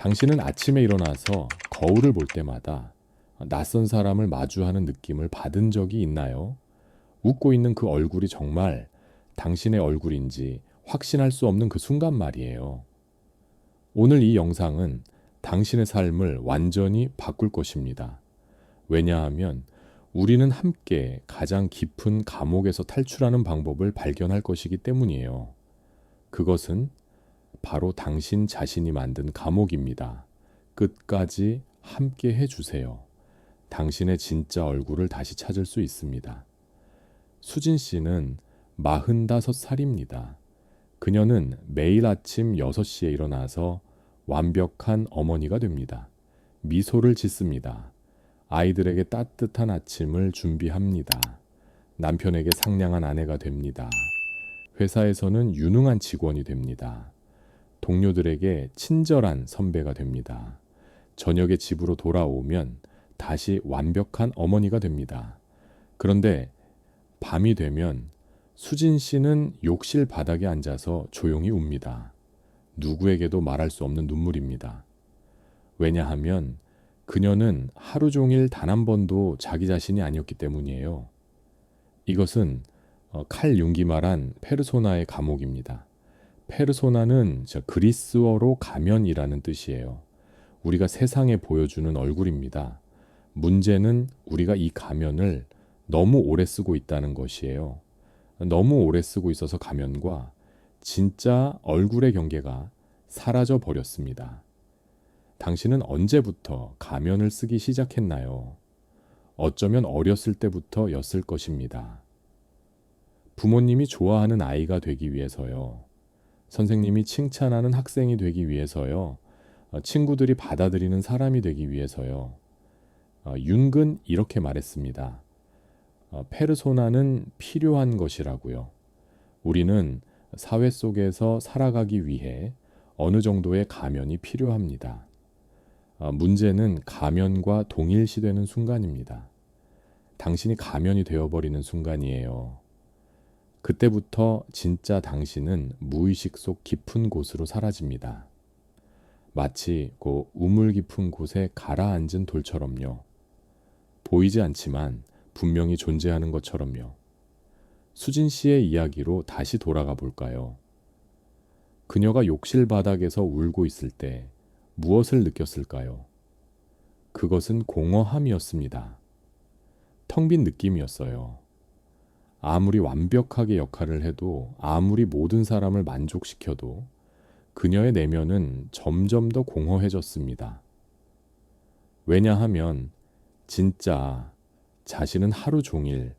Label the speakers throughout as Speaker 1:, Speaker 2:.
Speaker 1: 당신은 아침에 일어나서 거울을 볼 때마다 낯선 사람을 마주하는 느낌을 받은 적이 있나요? 웃고 있는 그 얼굴이 정말 당신의 얼굴인지 확신할 수 없는 그 순간 말이에요. 오늘 이 영상은 당신의 삶을 완전히 바꿀 것입니다. 왜냐하면 우리는 함께 가장 깊은 감옥에서 탈출하는 방법을 발견할 것이기 때문이에요. 그것은 바로 당신 자신이 만든 감옥입니다. 끝까지 함께 해주세요. 당신의 진짜 얼굴을 다시 찾을 수 있습니다. 수진 씨는 45살입니다. 그녀는 매일 아침 6시에 일어나서 완벽한 어머니가 됩니다. 미소를 짓습니다. 아이들에게 따뜻한 아침을 준비합니다. 남편에게 상냥한 아내가 됩니다. 회사에서는 유능한 직원이 됩니다. 동료들에게 친절한 선배가 됩니다. 저녁에 집으로 돌아오면 다시 완벽한 어머니가 됩니다. 그런데 밤이 되면 수진 씨는 욕실 바닥에 앉아서 조용히 웁니다. 누구에게도 말할 수 없는 눈물입니다. 왜냐하면 그녀는 하루 종일 단 한 번도 자기 자신이 아니었기 때문이에요. 이것은 칼 융기 말한 페르소나의 감옥입니다. 페르소나는 그리스어로 가면이라는 뜻이에요. 우리가 세상에 보여주는 얼굴입니다. 문제는 우리가 이 가면을 너무 오래 쓰고 있다는 것이에요. 너무 오래 쓰고 있어서 가면과 진짜 얼굴의 경계가 사라져 버렸습니다. 당신은 언제부터 가면을 쓰기 시작했나요? 어쩌면 어렸을 때부터였을 것입니다. 부모님이 좋아하는 아이가 되기 위해서요. 선생님이 칭찬하는 학생이 되기 위해서요. 친구들이 받아들이는 사람이 되기 위해서요. 융은 이렇게 말했습니다. 페르소나는 필요한 것이라고요. 우리는 사회 속에서 살아가기 위해 어느 정도의 가면이 필요합니다. 문제는 가면과 동일시되는 순간입니다. 당신이 가면이 되어버리는 순간이에요. 그때부터 진짜 당신은 무의식 속 깊은 곳으로 사라집니다. 마치 그 우물 깊은 곳에 가라앉은 돌처럼요. 보이지 않지만 분명히 존재하는 것처럼요. 수진 씨의 이야기로 다시 돌아가 볼까요? 그녀가 욕실 바닥에서 울고 있을 때 무엇을 느꼈을까요? 그것은 공허함이었습니다. 텅 빈 느낌이었어요. 아무리 완벽하게 역할을 해도, 아무리 모든 사람을 만족시켜도 그녀의 내면은 점점 더 공허해졌습니다. 왜냐하면 진짜 자신은 하루 종일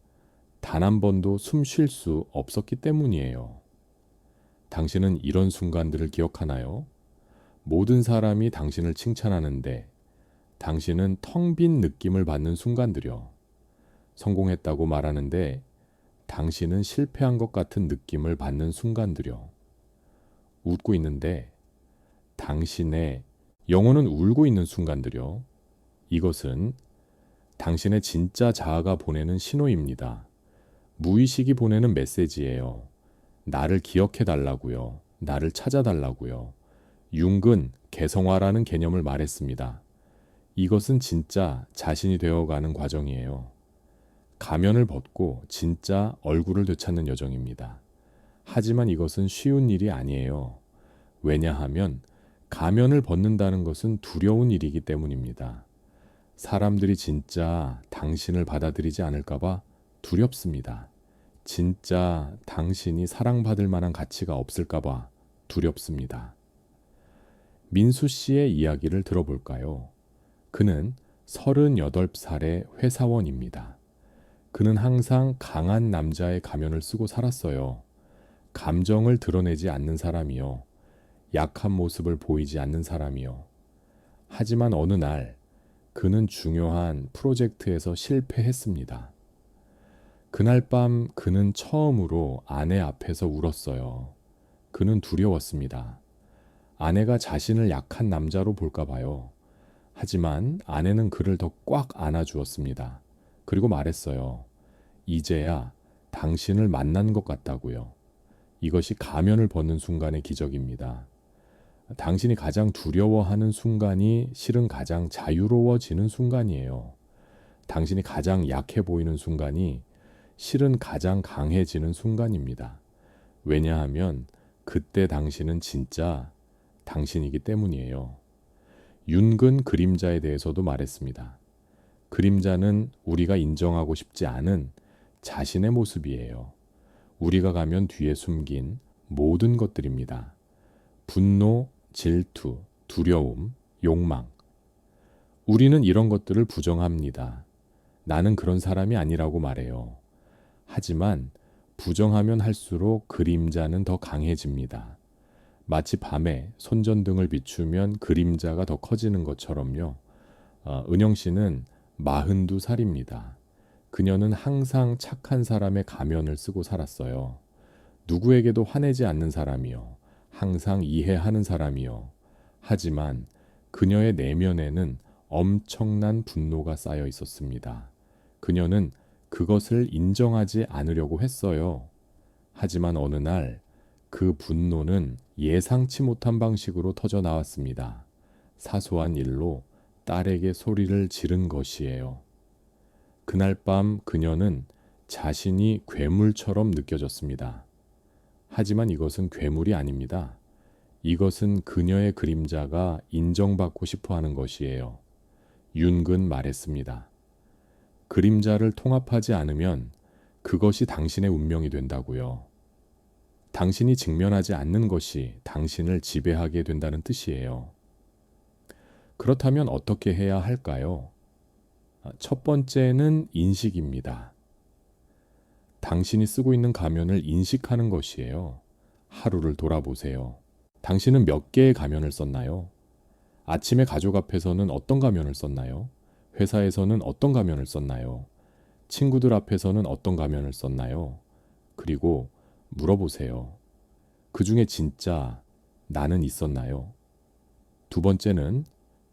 Speaker 1: 단 한 번도 숨 쉴 수 없었기 때문이에요. 당신은 이런 순간들을 기억하나요? 모든 사람이 당신을 칭찬하는데 당신은 텅 빈 느낌을 받는 순간들이요. 성공했다고 말하는데 당신은 실패한 것 같은 느낌을 받는 순간들이요. 웃고 있는데 당신의 영혼은 울고 있는 순간들이요. 이것은 당신의 진짜 자아가 보내는 신호입니다. 무의식이 보내는 메시지예요. 나를 기억해 달라고요. 나를 찾아 달라고요. 융은 개성화라는 개념을 말했습니다. 이것은 진짜 자신이 되어가는 과정이에요. 가면을 벗고 진짜 얼굴을 되찾는 여정입니다. 하지만 이것은 쉬운 일이 아니에요. 왜냐하면 가면을 벗는다는 것은 두려운 일이기 때문입니다. 사람들이 진짜 당신을 받아들이지 않을까봐 두렵습니다. 진짜 당신이 사랑받을 만한 가치가 없을까봐 두렵습니다. 민수 씨의 이야기를 들어볼까요? 그는 38살의 회사원입니다. 그는 항상 강한 남자의 가면을 쓰고 살았어요. 감정을 드러내지 않는 사람이요. 약한 모습을 보이지 않는 사람이요. 하지만 어느 날 그는 중요한 프로젝트에서 실패했습니다. 그날 밤 그는 처음으로 아내 앞에서 울었어요. 그는 두려웠습니다. 아내가 자신을 약한 남자로 볼까 봐요. 하지만 아내는 그를 더 꽉 안아주었습니다. 그리고 말했어요. 이제야 당신을 만난 것 같다고요. 이것이 가면을 벗는 순간의 기적입니다. 당신이 가장 두려워하는 순간이 실은 가장 자유로워지는 순간이에요. 당신이 가장 약해 보이는 순간이 실은 가장 강해지는 순간입니다. 왜냐하면 그때 당신은 진짜 당신이기 때문이에요. 윤근 그림자에 대해서도 말했습니다. 그림자는 우리가 인정하고 싶지 않은 자신의 모습이에요. 우리가 가면 뒤에 숨긴 모든 것들입니다. 분노, 질투, 두려움, 욕망. 우리는 이런 것들을 부정합니다. 나는 그런 사람이 아니라고 말해요. 하지만 부정하면 할수록 그림자는 더 강해집니다. 마치 밤에 손전등을 비추면 그림자가 더 커지는 것처럼요. 은영 씨는 42살입니다. 그녀는 항상 착한 사람의 가면을 쓰고 살았어요. 누구에게도 화내지 않는 사람이요. 항상 이해하는 사람이요. 하지만 그녀의 내면에는 엄청난 분노가 쌓여 있었습니다. 그녀는 그것을 인정하지 않으려고 했어요. 하지만 어느 날 그 분노는 예상치 못한 방식으로 터져 나왔습니다. 사소한 일로 딸에게 소리를 지른 것이에요. 그날 밤 그녀는 자신이 괴물처럼 느껴졌습니다. 하지만 이것은 괴물이 아닙니다. 이것은 그녀의 그림자가 인정받고 싶어 하는 것이에요. 윤근 말했습니다. 그림자를 통합하지 않으면 그것이 당신의 운명이 된다고요. 당신이 직면하지 않는 것이 당신을 지배하게 된다는 뜻이에요. 그렇다면 어떻게 해야 할까요? 첫 번째는 인식입니다. 당신이 쓰고 있는 가면을 인식하는 것이에요. 하루를 돌아보세요. 당신은 몇 개의 가면을 썼나요? 아침에 가족 앞에서는 어떤 가면을 썼나요? 회사에서는 어떤 가면을 썼나요? 친구들 앞에서는 어떤 가면을 썼나요? 그리고 물어보세요. 그 중에 진짜 나는 있었나요? 두 번째는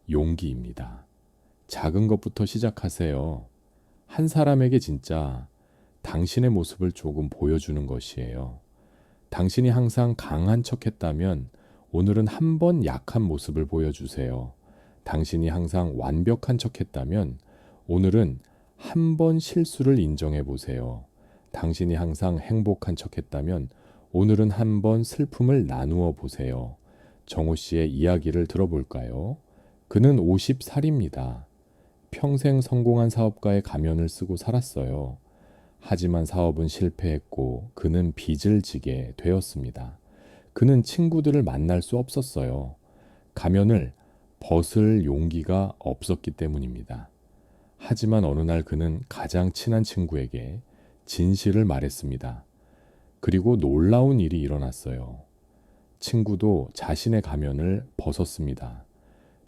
Speaker 1: 용기입니다. 작은 것부터 시작하세요. 한 사람에게 진짜 당신의 모습을 조금 보여주는 것이에요. 당신이 항상 강한 척 했다면 오늘은 한번 약한 모습을 보여주세요. 당신이 항상 완벽한 척 했다면 오늘은 한번 실수를 인정해 보세요. 당신이 항상 행복한 척 했다면 오늘은 한번 슬픔을 나누어 보세요. 정호 씨의 이야기를 들어볼까요? 그는 50살입니다. 평생 성공한 사업가의 가면을 쓰고 살았어요. 하지만 사업은 실패했고 그는 빚을 지게 되었습니다. 그는 친구들을 만날 수 없었어요. 가면을 벗을 용기가 없었기 때문입니다. 하지만 어느 날 그는 가장 친한 친구에게 진실을 말했습니다. 그리고 놀라운 일이 일어났어요. 친구도 자신의 가면을 벗었습니다.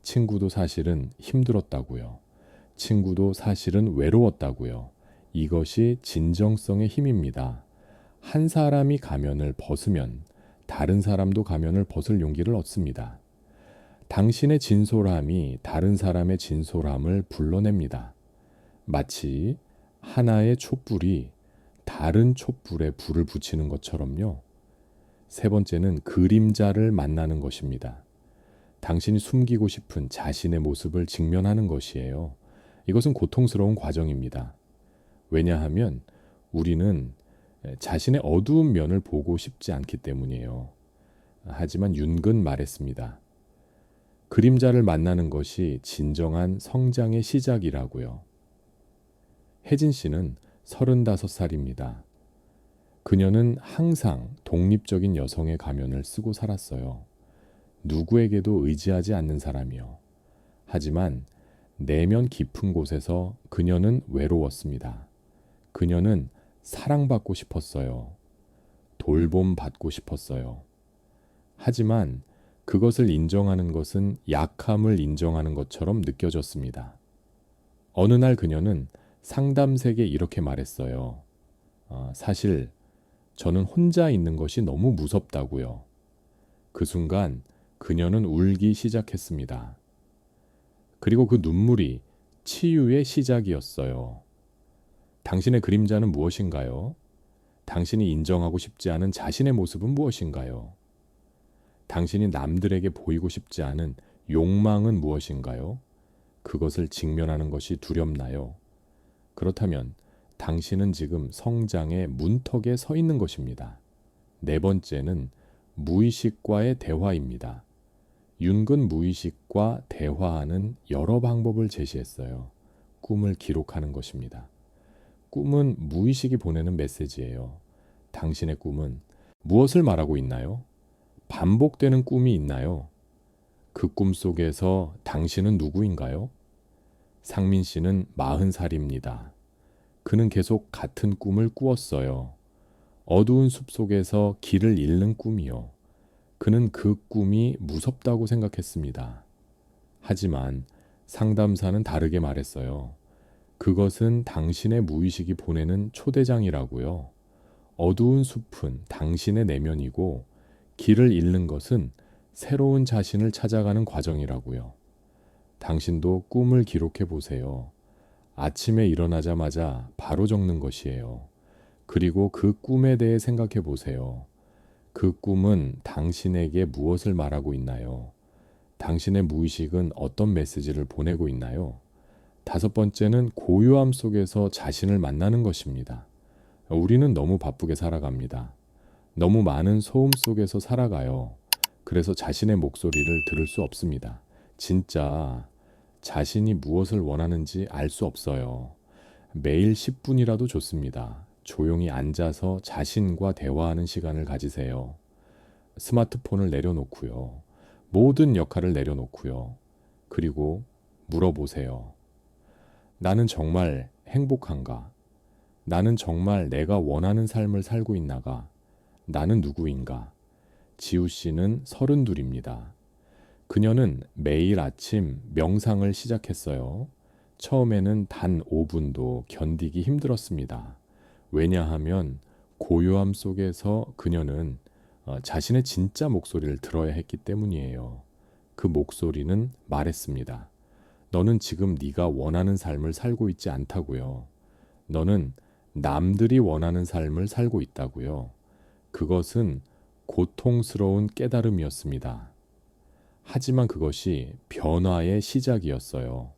Speaker 1: 친구도 사실은 힘들었다고요. 친구도 사실은 외로웠다고요. 이것이 진정성의 힘입니다. 한 사람이 가면을 벗으면 다른 사람도 가면을 벗을 용기를 얻습니다. 당신의 진솔함이 다른 사람의 진솔함을 불러냅니다. 마치 하나의 촛불이 다른 촛불에 불을 붙이는 것처럼요. 세 번째는 그림자를 만나는 것입니다. 당신이 숨기고 싶은 자신의 모습을 직면하는 것이에요. 이것은 고통스러운 과정입니다. 왜냐하면 우리는 자신의 어두운 면을 보고 싶지 않기 때문이에요. 하지만 윤근 말했습니다. 그림자를 만나는 것이 진정한 성장의 시작이라고요. 혜진 씨는 35살입니다. 그녀는 항상 독립적인 여성의 가면을 쓰고 살았어요. 누구에게도 의지하지 않는 사람이요. 하지만 내면 깊은 곳에서 그녀는 외로웠습니다. 그녀는 사랑받고 싶었어요. 돌봄받고 싶었어요. 하지만 그것을 인정하는 것은 약함을 인정하는 것처럼 느껴졌습니다. 어느 날 그녀는 상담색에 이렇게 말했어요. 사실 저는 혼자 있는 것이 너무 무섭다고요. 그 순간 그녀는 울기 시작했습니다. 그리고 그 눈물이 치유의 시작이었어요. 당신의 그림자는 무엇인가요? 당신이 인정하고 싶지 않은 자신의 모습은 무엇인가요? 당신이 남들에게 보이고 싶지 않은 욕망은 무엇인가요? 그것을 직면하는 것이 두렵나요? 그렇다면 당신은 지금 성장의 문턱에 서 있는 것입니다. 네 번째는 무의식과의 대화입니다. 윤근 무의식과 대화하는 여러 방법을 제시했어요. 꿈을 기록하는 것입니다. 꿈은 무의식이 보내는 메시지예요. 당신의 꿈은 무엇을 말하고 있나요? 반복되는 꿈이 있나요? 그 꿈 속에서 당신은 누구인가요? 상민 씨는 40살입니다. 그는 계속 같은 꿈을 꾸었어요. 어두운 숲 속에서 길을 잃는 꿈이요. 그는 그 꿈이 무섭다고 생각했습니다. 하지만 상담사는 다르게 말했어요. 그것은 당신의 무의식이 보내는 초대장이라고요. 어두운 숲은 당신의 내면이고 길을 잃는 것은 새로운 자신을 찾아가는 과정이라고요. 당신도 꿈을 기록해 보세요. 아침에 일어나자마자 바로 적는 것이에요. 그리고 그 꿈에 대해 생각해 보세요. 그 꿈은 당신에게 무엇을 말하고 있나요? 당신의 무의식은 어떤 메시지를 보내고 있나요? 다섯 번째는 고요함 속에서 자신을 만나는 것입니다. 우리는 너무 바쁘게 살아갑니다. 너무 많은 소음 속에서 살아가요. 그래서 자신의 목소리를 들을 수 없습니다. 진짜 자신이 무엇을 원하는지 알 수 없어요. 매일 10분이라도 좋습니다. 조용히 앉아서 자신과 대화하는 시간을 가지세요. 스마트폰을 내려놓고요. 모든 역할을 내려놓고요. 그리고 물어보세요. 나는 정말 행복한가? 나는 정말 내가 원하는 삶을 살고 있나가? 나는 누구인가? 지우 씨는 32입니다. 그녀는 매일 아침 명상을 시작했어요. 처음에는 단 5분도 견디기 힘들었습니다. 왜냐하면 고요함 속에서 그녀는 자신의 진짜 목소리를 들어야 했기 때문이에요. 그 목소리는 말했습니다. 너는 지금 네가 원하는 삶을 살고 있지 않다고요. 너는 남들이 원하는 삶을 살고 있다고요. 그것은 고통스러운 깨달음이었습니다. 하지만 그것이 변화의 시작이었어요.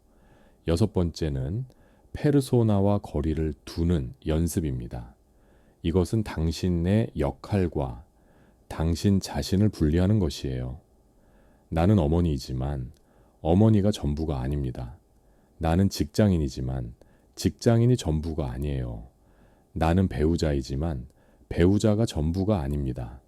Speaker 1: 여섯 번째는 페르소나와 거리를 두는 연습입니다. 이것은 당신의 역할과 당신 자신을 분리하는 것이에요. 나는 어머니이지만 어머니가 전부가 아닙니다. 나는 직장인이지만 직장인이 전부가 아니에요. 나는 배우자이지만 배우자가 전부가 아닙니다.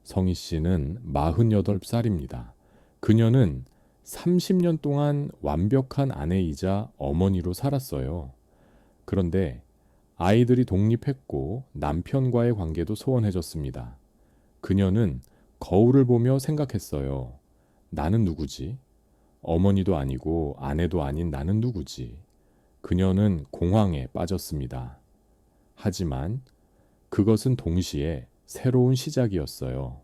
Speaker 1: 성희 씨는 48살입니다. 그녀는 30년 동안 완벽한 아내이자 어머니로 살았어요. 그런데 아이들이 독립했고 남편과의 관계도 소원해졌습니다. 그녀는 거울을 보며 생각했어요. 나는 누구지? 어머니도 아니고 아내도 아닌 나는 누구지? 그녀는 공황에 빠졌습니다. 하지만 그것은 동시에 새로운 시작이었어요.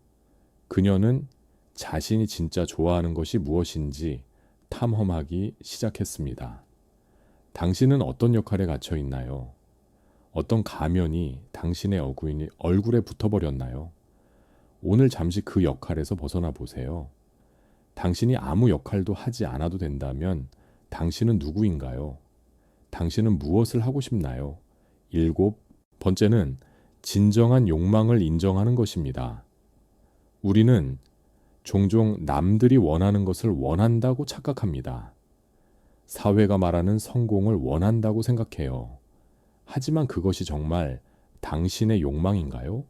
Speaker 1: 그녀는 자신이 진짜 좋아하는 것이 무엇인지 탐험하기 시작했습니다. 당신은 어떤 역할에 갇혀 있나요? 어떤 가면이 당신의 얼굴에 붙어버렸나요? 오늘 잠시 그 역할에서 벗어나 보세요. 당신이 아무 역할도 하지 않아도 된다면 당신은 누구인가요? 당신은 무엇을 하고 싶나요? 일곱 번째는 진정한 욕망을 인정하는 것입니다. 우리는 종종 남들이 원하는 것을 원한다고 착각합니다. 사회가 말하는 성공을 원한다고 생각해요. 하지만 그것이 정말 당신의 욕망인가요?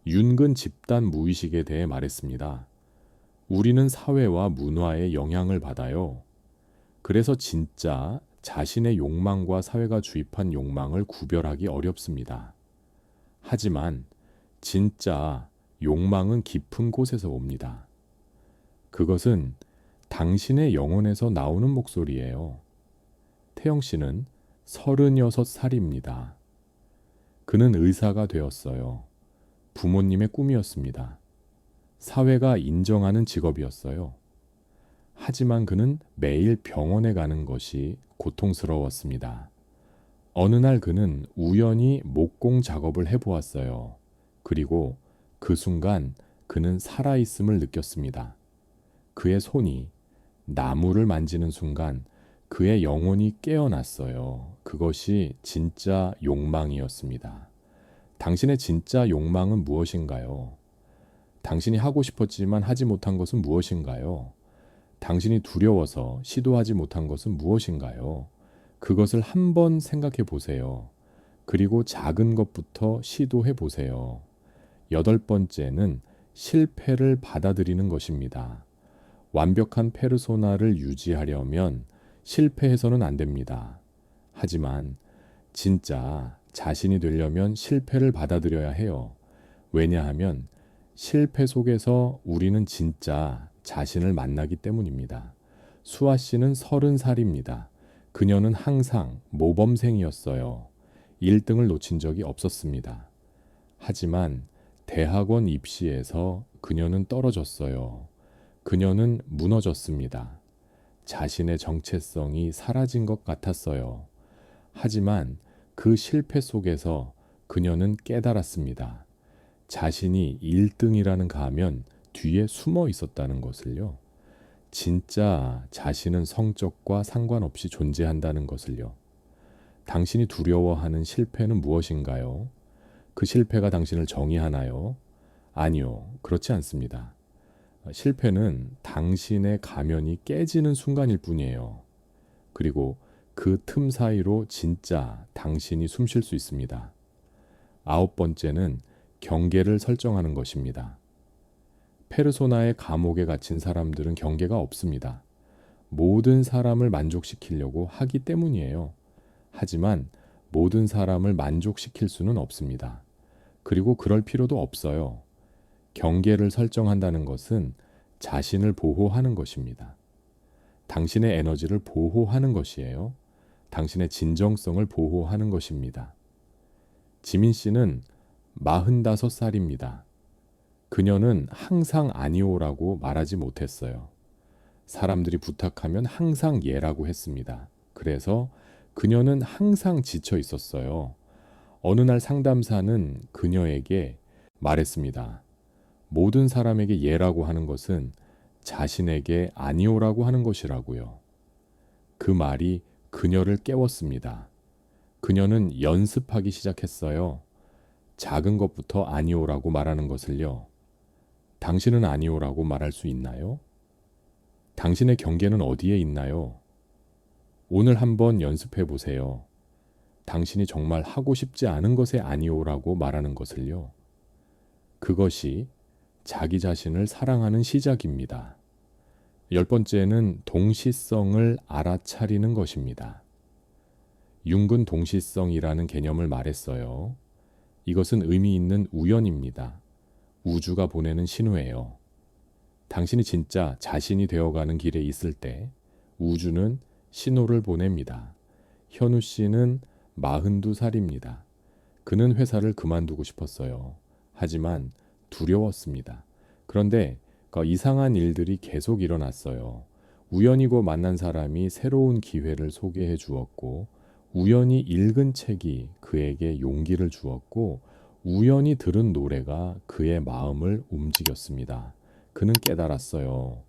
Speaker 1: 윤근 집단 무의식에 대해 말했습니다. 우리는 사회와 문화의 영향을 받아요. 그래서 진짜 자신의 욕망과 사회가 주입한 욕망을 구별하기 어렵습니다. 하지만 진짜 욕망은 깊은 곳에서 옵니다. 그것은 당신의 영혼에서 나오는 목소리예요. 태영 씨는 36살입니다. 그는 의사가 되었어요. 부모님의 꿈이었습니다. 사회가 인정하는 직업이었어요. 하지만 그는 매일 병원에 가는 것이 고통스러웠습니다. 어느 날 그는 우연히 목공 작업을 해보았어요. 그리고 그 순간 그는 살아있음을 느꼈습니다. 그의 손이 나무를 만지는 순간 그의 영혼이 깨어났어요. 그것이 진짜 욕망이었습니다. 당신의 진짜 욕망은 무엇인가요? 당신이 하고 싶었지만 하지 못한 것은 무엇인가요? 당신이 두려워서 시도하지 못한 것은 무엇인가요? 그것을 한번 생각해 보세요. 그리고 작은 것부터 시도해 보세요. 8번째는 실패를 받아들이는 것입니다. 완벽한 페르소나를 유지하려면 실패해서는 안 됩니다. 하지만 진짜 자신이 되려면 실패를 받아들여야 해요. 왜냐하면 실패 속에서 우리는 진짜 자신을 만나기 때문입니다. 수아 씨는 30살입니다. 그녀는 항상 모범생이었어요. 1등을 놓친 적이 없었습니다. 하지만 대학원 입시에서 그녀는 떨어졌어요. 그녀는 무너졌습니다. 자신의 정체성이 사라진 것 같았어요. 하지만 그 실패 속에서 그녀는 깨달았습니다. 자신이 1등이라는 가면 뒤에 숨어 있었다는 것을요. 진짜 자신은 성적과 상관없이 존재한다는 것을요. 당신이 두려워하는 실패는 무엇인가요? 그 실패가 당신을 정의하나요? 아니요, 그렇지 않습니다. 실패는 당신의 가면이 깨지는 순간일 뿐이에요. 그리고 그 틈 사이로 진짜 당신이 숨 쉴 수 있습니다. 9번째는 경계를 설정하는 것입니다. 페르소나의 감옥에 갇힌 사람들은 경계가 없습니다. 모든 사람을 만족시키려고 하기 때문이에요. 하지만 모든 사람을 만족시킬 수는 없습니다. 그리고 그럴 필요도 없어요. 경계를 설정한다는 것은 자신을 보호하는 것입니다. 당신의 에너지를 보호하는 것이에요. 당신의 진정성을 보호하는 것입니다. 지민 씨는 45살입니다. 그녀는 항상 아니오라고 말하지 못했어요. 사람들이 부탁하면 항상 예라고 했습니다. 그래서 그녀는 항상 지쳐 있었어요. 어느 날 상담사는 그녀에게 말했습니다. 모든 사람에게 예라고 하는 것은 자신에게 아니오라고 하는 것이라고요. 그 말이 그녀를 깨웠습니다. 그녀는 연습하기 시작했어요. 작은 것부터 아니오라고 말하는 것을요. 당신은 아니오라고 말할 수 있나요? 당신의 경계는 어디에 있나요? 오늘 한번 연습해 보세요. 당신이 정말 하고 싶지 않은 것에 아니오라고 말하는 것을요. 그것이 자기 자신을 사랑하는 시작입니다. 10번째는 동시성을 알아차리는 것입니다. 융근 동시성이라는 개념을 말했어요. 이것은 의미 있는 우연입니다. 우주가 보내는 신호예요. 당신이 진짜 자신이 되어가는 길에 있을 때 우주는 신호를 보냅니다. 현우 씨는 42살입니다. 그는 회사를 그만두고 싶었어요. 하지만 두려웠습니다. 그런데 이상한 일들이 계속 일어났어요. 우연히고 만난 사람이 새로운 기회를 소개해 주었고, 우연히 읽은 책이 그에게 용기를 주었고, 우연히 들은 노래가 그의 마음을 움직였습니다. 그는 깨달았어요.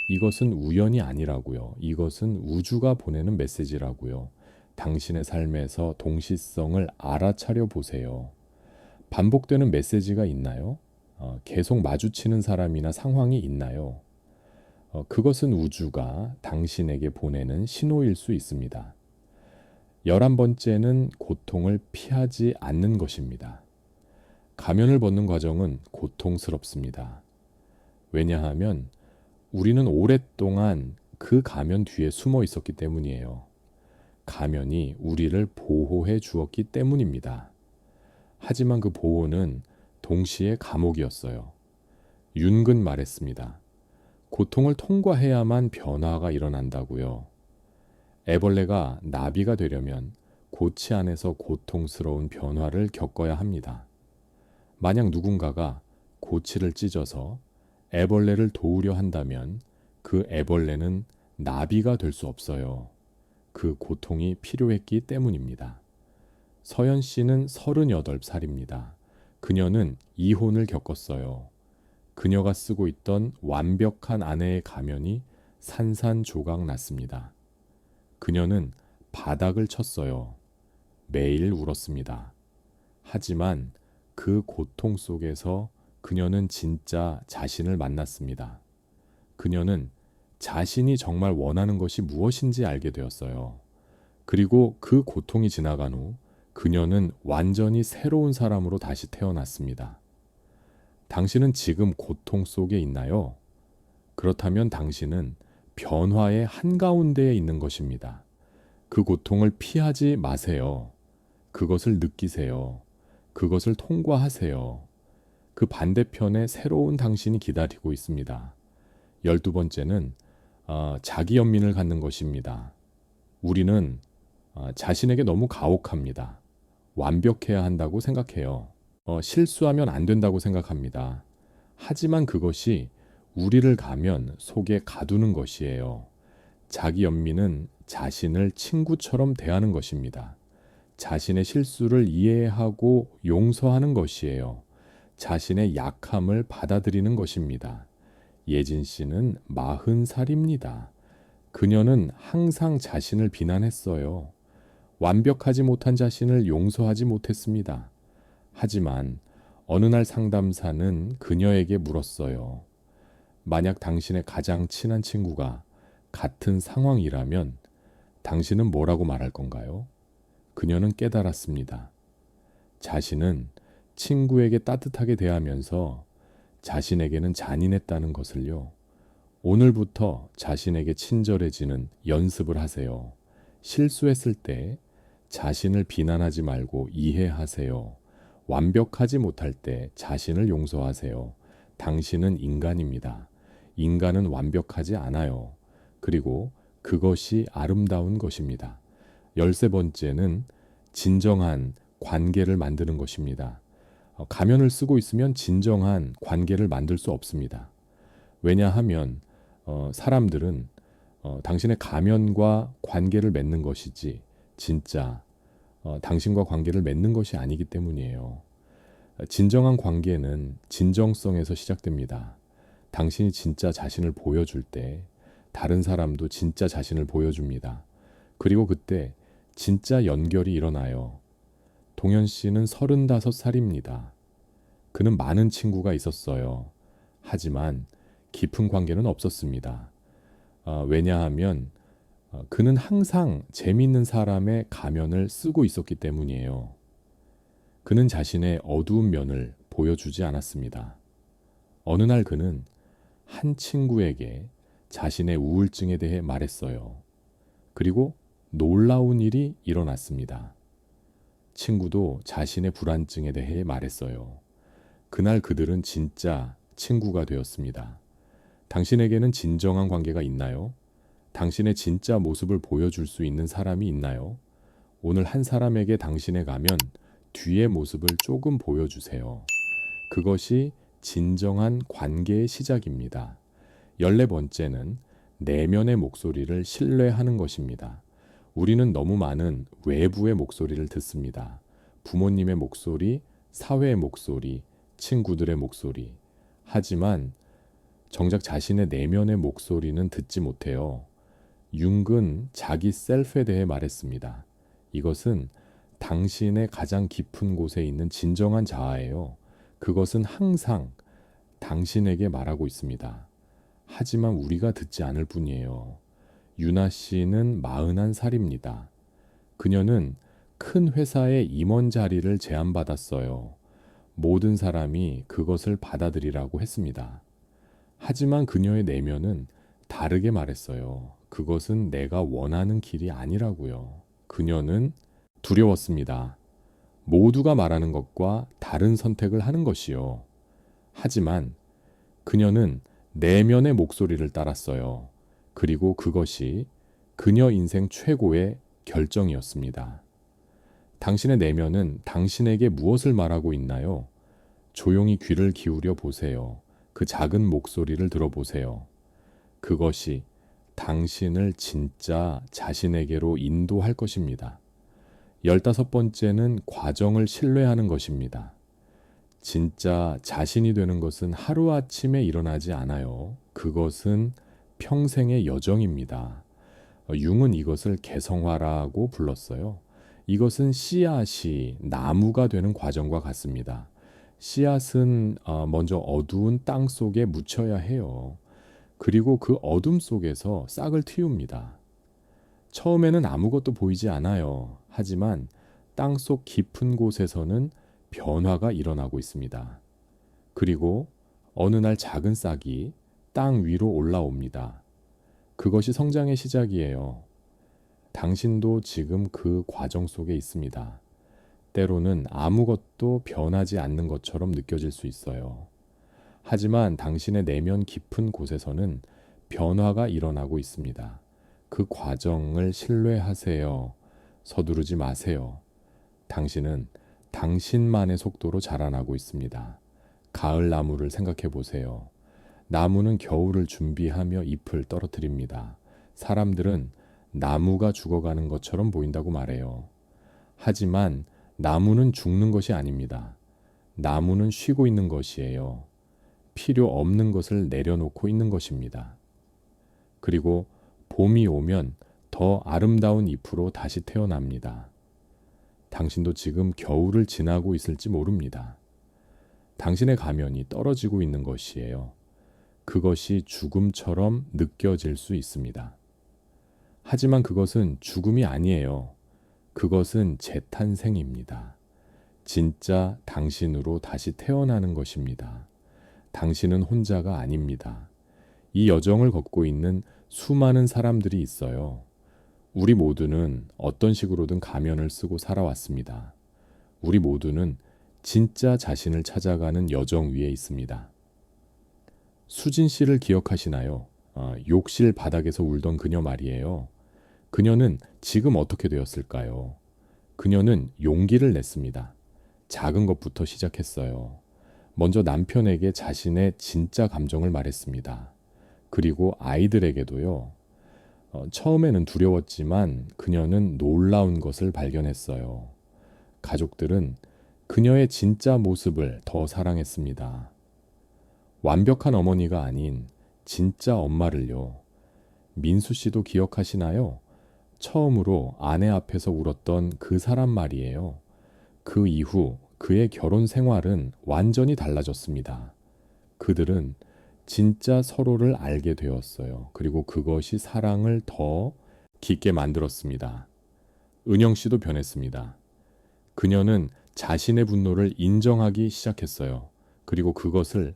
Speaker 1: 이것은 우연이 아니라고요. 이것은 우주가 보내는 메시지라고요. 당신의 삶에서 동시성을 알아차려 보세요. 반복되는 메시지가 있나요? 계속 마주치는 사람이나 상황이 있나요? 그것은 우주가 당신에게 보내는 신호일 수 있습니다. 11번째는 고통을 피하지 않는 것입니다. 가면을 벗는 과정은 고통스럽습니다. 왜냐하면 우리는 오랫동안 그 가면 뒤에 숨어 있었기 때문이에요. 가면이 우리를 보호해 주었기 때문입니다. 하지만 그 보호는 동시에 감옥이었어요. 윤근 말했습니다. 고통을 통과해야만 변화가 일어난다고요. 애벌레가 나비가 되려면 고치 안에서 고통스러운 변화를 겪어야 합니다. 만약 누군가가 고치를 찢어서 애벌레를 도우려 한다면 그 애벌레는 나비가 될 수 없어요. 그 고통이 필요했기 때문입니다. 서연 씨는 38살입니다. 그녀는 이혼을 겪었어요. 그녀가 쓰고 있던 완벽한 아내의 가면이 산산조각 났습니다. 그녀는 바닥을 쳤어요. 매일 울었습니다. 하지만 그 고통 속에서 그녀는 진짜 자신을 만났습니다. 그녀는 자신이 정말 원하는 것이 무엇인지 알게 되었어요. 그리고 그 고통이 지나간 후 그녀는 완전히 새로운 사람으로 다시 태어났습니다. 당신은 지금 고통 속에 있나요? 그렇다면 당신은 변화의 한가운데에 있는 것입니다. 그 고통을 피하지 마세요. 그것을 느끼세요. 그것을 통과하세요. 그 반대편에 새로운 당신이 기다리고 있습니다. 12번째는 자기 연민을 갖는 것입니다. 우리는 자신에게 너무 가혹합니다. 완벽해야 한다고 생각해요. 실수하면 안 된다고 생각합니다. 하지만 그것이 우리를 가면 속에 가두는 것이에요. 자기 연민은 자신을 친구처럼 대하는 것입니다. 자신의 실수를 이해하고 용서하는 것이에요. 자신의 약함을 받아들이는 것입니다. 예진 씨는 40살입니다. 그녀는 항상 자신을 비난했어요. 완벽하지 못한 자신을 용서하지 못했습니다. 하지만 어느 날 상담사는 그녀에게 물었어요. 만약 당신의 가장 친한 친구가 같은 상황이라면 당신은 뭐라고 말할 건가요? 그녀는 깨달았습니다. 자신은 친구에게 따뜻하게 대하면서 자신에게는 잔인했다는 것을요. 오늘부터 자신에게 친절해지는 연습을 하세요. 실수했을 때 자신을 비난하지 말고 이해하세요. 완벽하지 못할 때 자신을 용서하세요. 당신은 인간입니다. 인간은 완벽하지 않아요. 그리고 그것이 아름다운 것입니다. 13번째는 진정한 관계를 만드는 것입니다. 가면을 쓰고 있으면 진정한 관계를 만들 수 없습니다. 왜냐하면 사람들은 당신의 가면과 관계를 맺는 것이지 진짜 당신과 관계를 맺는 것이 아니기 때문이에요. 진정한 관계는 진정성에서 시작됩니다. 당신이 진짜 자신을 보여줄 때 다른 사람도 진짜 자신을 보여줍니다. 그리고 그때 진짜 연결이 일어나요. 동현 씨는 35살입니다. 그는 많은 친구가 있었어요. 하지만 깊은 관계는 없었습니다. 왜냐하면 그는 항상 재미있는 사람의 가면을 쓰고 있었기 때문이에요. 그는 자신의 어두운 면을 보여주지 않았습니다. 어느 날 그는 한 친구에게 자신의 우울증에 대해 말했어요. 그리고 놀라운 일이 일어났습니다. 친구도 자신의 불안증에 대해 말했어요. 그날 그들은 진짜 친구가 되었습니다. 당신에게는 진정한 관계가 있나요? 당신의 진짜 모습을 보여줄 수 있는 사람이 있나요? 오늘 한 사람에게 당신의 가면 뒤의 모습을 조금 보여주세요. 그것이 진정한 관계의 시작입니다. 14번째는 내면의 목소리를 신뢰하는 것입니다. 우리는 너무 많은 외부의 목소리를 듣습니다. 부모님의 목소리, 사회의 목소리, 친구들의 목소리. 하지만 정작 자신의 내면의 목소리는 듣지 못해요. 융은 자기 셀프에 대해 말했습니다. 이것은 당신의 가장 깊은 곳에 있는 진정한 자아예요. 그것은 항상 당신에게 말하고 있습니다. 하지만 우리가 듣지 않을 뿐이에요. 유나 씨는 41살입니다. 그녀는 큰 회사의 임원 자리를 제안받았어요. 모든 사람이 그것을 받아들이라고 했습니다. 하지만 그녀의 내면은 다르게 말했어요. 그것은 내가 원하는 길이 아니라고요. 그녀는 두려웠습니다. 모두가 말하는 것과 다른 선택을 하는 것이요. 하지만 그녀는 내면의 목소리를 따랐어요. 그리고 그것이 그녀 인생 최고의 결정이었습니다. 당신의 내면은 당신에게 무엇을 말하고 있나요? 조용히 귀를 기울여 보세요. 그 작은 목소리를 들어보세요. 그것이 당신을 진짜 자신에게로 인도할 것입니다. 15번째는 과정을 신뢰하는 것입니다. 진짜 자신이 되는 것은 하루아침에 일어나지 않아요. 그것은 평생의 여정입니다. 융은 이것을 개성화라고 불렀어요. 이것은 씨앗이 나무가 되는 과정과 같습니다. 씨앗은 먼저 어두운 땅 속에 묻혀야 해요. 그리고 그 어둠 속에서 싹을 틔웁니다. 처음에는 아무것도 보이지 않아요. 하지만 땅속 깊은 곳에서는 변화가 일어나고 있습니다. 그리고 어느 날 작은 싹이 땅 위로 올라옵니다. 그것이 성장의 시작이에요. 당신도 지금 그 과정 속에 있습니다. 때로는 아무것도 변하지 않는 것처럼 느껴질 수 있어요. 하지만 당신의 내면 깊은 곳에서는 변화가 일어나고 있습니다. 그 과정을 신뢰하세요. 서두르지 마세요. 당신은 당신만의 속도로 자라나고 있습니다. 가을 나무를 생각해 보세요. 나무는 겨울을 준비하며 잎을 떨어뜨립니다. 사람들은 나무가 죽어가는 것처럼 보인다고 말해요. 하지만 나무는 죽는 것이 아닙니다. 나무는 쉬고 있는 것이에요. 필요 없는 것을 내려놓고 있는 것입니다. 그리고 봄이 오면 더 아름다운 잎으로 다시 태어납니다. 당신도 지금 겨울을 지나고 있을지 모릅니다. 당신의 가면이 떨어지고 있는 것이에요. 그것이 죽음처럼 느껴질 수 있습니다. 하지만 그것은 죽음이 아니에요. 그것은 재탄생입니다. 진짜 당신으로 다시 태어나는 것입니다. 당신은 혼자가 아닙니다. 이 여정을 걷고 있는 수많은 사람들이 있어요. 우리 모두는 어떤 식으로든 가면을 쓰고 살아왔습니다. 우리 모두는 진짜 자신을 찾아가는 여정 위에 있습니다. 수진 씨를 기억하시나요? 욕실 바닥에서 울던 그녀 말이에요. 그녀는 지금 어떻게 되었을까요? 그녀는 용기를 냈습니다. 작은 것부터 시작했어요. 먼저 남편에게 자신의 진짜 감정을 말했습니다. 그리고 아이들에게도요. 처음에는 두려웠지만 그녀는 놀라운 것을 발견했어요. 가족들은 그녀의 진짜 모습을 더 사랑했습니다. 완벽한 어머니가 아닌 진짜 엄마를요. 민수 씨도 기억하시나요? 처음으로 아내 앞에서 울었던 그 사람 말이에요. 그 이후 그의 결혼 생활은 완전히 달라졌습니다. 그들은 진짜 서로를 알게 되었어요. 그리고 그것이 사랑을 더 깊게 만들었습니다. 은영 씨도 변했습니다. 그녀는 자신의 분노를 인정하기 시작했어요. 그리고 그것을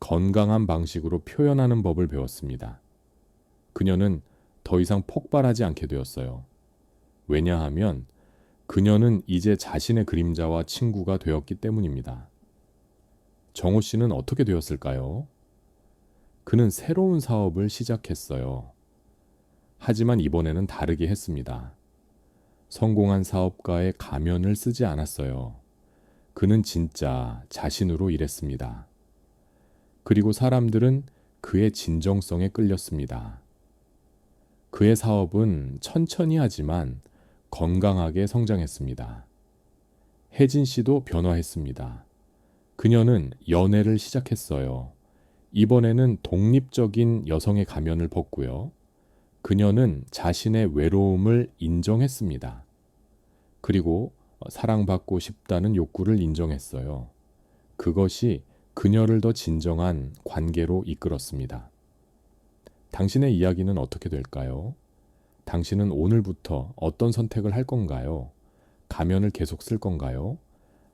Speaker 1: 건강한 방식으로 표현하는 법을 배웠습니다. 그녀는 더 이상 폭발하지 않게 되었어요. 왜냐하면 그녀는 이제 자신의 그림자와 친구가 되었기 때문입니다. 정호 씨는 어떻게 되었을까요? 그는 새로운 사업을 시작했어요. 하지만 이번에는 다르게 했습니다. 성공한 사업가의 가면을 쓰지 않았어요. 그는 진짜 자신으로 일했습니다. 그리고 사람들은 그의 진정성에 끌렸습니다. 그의 사업은 천천히 하지만 건강하게 성장했습니다. 혜진 씨도 변화했습니다. 그녀는 연애를 시작했어요. 이번에는 독립적인 여성의 가면을 벗고요. 그녀는 자신의 외로움을 인정했습니다. 그리고 사랑받고 싶다는 욕구를 인정했어요. 그것이 그녀를 더 진정한 관계로 이끌었습니다. 당신의 이야기는 어떻게 될까요? 당신은 오늘부터 어떤 선택을 할 건가요? 가면을 계속 쓸 건가요?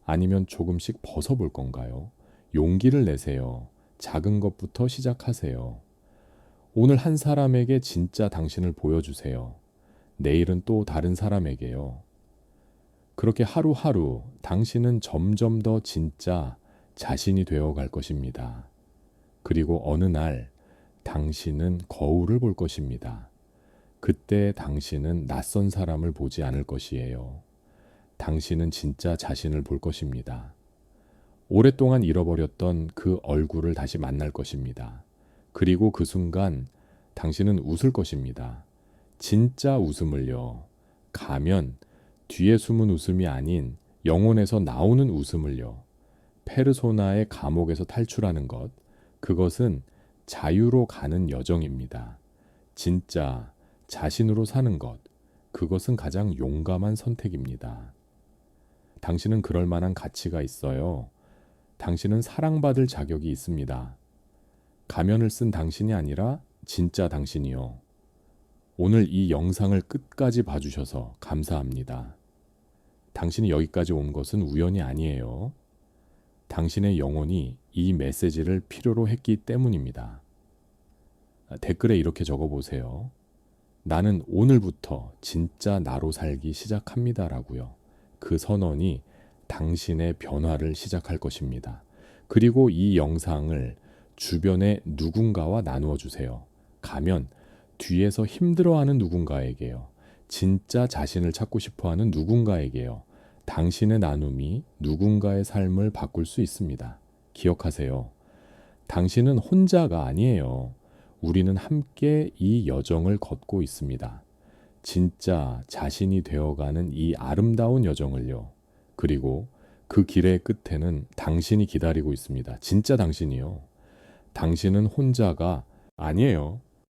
Speaker 1: 아니면 조금씩 벗어볼 건가요? 용기를 내세요. 작은 것부터 시작하세요. 오늘 한 사람에게 진짜 당신을 보여주세요. 내일은 또 다른 사람에게요. 그렇게 하루하루 당신은 점점 더 진짜 자신이 되어 갈 것입니다. 그리고 어느 날 당신은 거울을 볼 것입니다. 그때 당신은 낯선 사람을 보지 않을 것이에요. 당신은 진짜 자신을 볼 것입니다. 오랫동안 잃어버렸던 그 얼굴을 다시 만날 것입니다. 그리고 그 순간 당신은 웃을 것입니다. 진짜 웃음을요. 가면 뒤에 숨은 웃음이 아닌 영혼에서 나오는 웃음을요. 페르소나의 감옥에서 탈출하는 것, 그것은 자유로 가는 여정입니다. 진짜 자신으로 사는 것, 그것은 가장 용감한 선택입니다. 당신은 그럴 만한 가치가 있어요. 당신은 사랑받을 자격이 있습니다. 가면을 쓴 당신이 아니라 진짜 당신이요. 오늘 이 영상을 끝까지 봐주셔서 감사합니다. 당신이 여기까지 온 것은 우연이 아니에요. 당신의 영혼이 이 메시지를 필요로 했기 때문입니다. 댓글에 이렇게 적어보세요. 나는 오늘부터 진짜 나로 살기 시작합니다. 라고요. 그 선언이 당신의 변화를 시작할 것입니다. 그리고 이 영상을 주변의 누군가와 나누어 주세요. 가면 뒤에서 힘들어하는 누군가에게요. 진짜 자신을 찾고 싶어하는 누군가에게요. 당신의 나눔이 누군가의 삶을 바꿀 수 있습니다. 기억하세요. 당신은 혼자가 아니에요. 우리는 함께 이 여정을 걷고 있습니다. 진짜 자신이 되어가는 이 아름다운 여정을요. 그리고 그 길의 끝에는 당신이 기다리고 있습니다. 진짜 당신이요. 당신은 혼자가 아니에요.